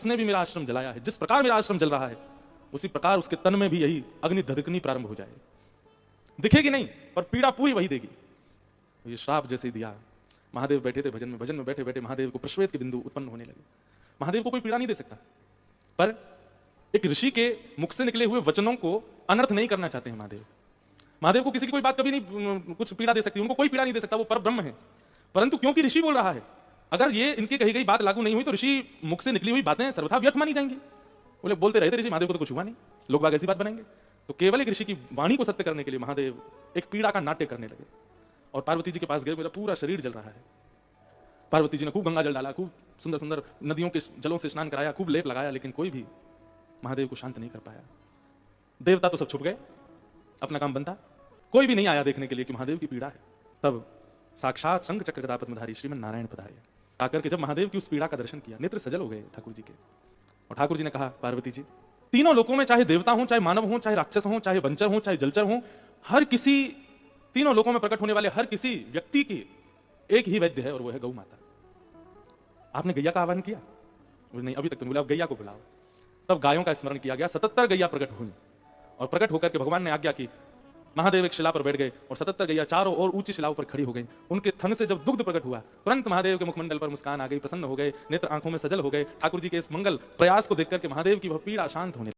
जिसने भी मेरा आश्रम जलाया है, जिस प्रकार मेरा आश्रम जल रहा है, उसी प्रकार उसके तन में भी यही अग्नि धधकनी प्रारंभ हो जाए। दिखेगी नहीं पर पीड़ा पूरी वही देगी। ये श्राप जैसे ही दिया। महादेव बैठे थे भजन में बैठे बैठे महादेव को प्रश्वेत के बिंदु उत्पन्न होने लगे। महादेव को कोई पीड़ा नहीं दे सकता, पर एक ऋषि के मुख से निकले हुए वचनों को अनर्थ नहीं करना चाहते हैं महादेव। महादेव को किसी की कोई बात कभी नहीं कुछ पीड़ा दे सकती, उनको कोई पीड़ा नहीं दे सकता, वो परब्रह्म है। परंतु क्योंकि ऋषि बोल रहा है, अगर ये इनकी कही गई बात लागू नहीं हुई तो ऋषि मुख से निकली हुई बातें सर्वथा व्यर्थ मानी जाएंगी। बोले बोलते रहे थे ऋषि, महादेव को तो कुछ हुआ नहीं, लोग बाग ऐसी बात बनाएंगे। तो केवल एक ऋषि की वाणी को सत्य करने के लिए महादेव एक पीड़ा का नाट्य करने लगे और पार्वती जी के पास गए। मेरा पूरा शरीर जल रहा है। पार्वती जी ने खूब गंगा जल डाला, खूब सुंदर सुंदर नदियों के जलों से स्नान कराया, खूब लेप लगाया, लेकिन कोई भी महादेव को शांत नहीं कर पाया। देवता तो सब छुप गए, अपना काम बनता, कोई भी नहीं आया देखने के लिए कि महादेव की पीड़ा है। तब साक्षात शंख चक्र गदा पद्मधारी श्रीमन नारायण पधारे। आकर के जब महादेव की उस पीड़ा का दर्शन किया, नेत्र सजल हो गए ठाकुर जी के। और ठाकुर जी ने कहा, पार्वती जी, तीनों लोकों में चाहे देवता हो, चाहे मानव हो, चाहे राक्षस हो, चाहे वंचर हो, चाहे जलचर हो, हर किसी तीनों लोकों में प्रकट होने वाले हर किसी व्यक्ति की एक ही वैद्य है और वो है गौ माता। आपने गैया का आह्वान किया? नहीं, अभी तक तो बोला, गैया को बुलाओ। तब गायों का स्मरण किया गया। 77 गैया प्रकट हुई और प्रकट होकर के भगवान ने आज्ञा की। महादेव एक शिला पर बैठ गए और 77 गैया चारों और ऊंची शिलाओं पर खड़ी हो गई। उनके थन से जब दुग्ध प्रकट हुआ, तुरंत महादेव के मुखमंडल पर मुस्कान आ गई, प्रसन्न हो गए, नेत्र आंखों में सजल हो गए। ठाकुर जी के इस मंगल प्रयास को देखकर के महादेव की वह पीड़ा शांत होने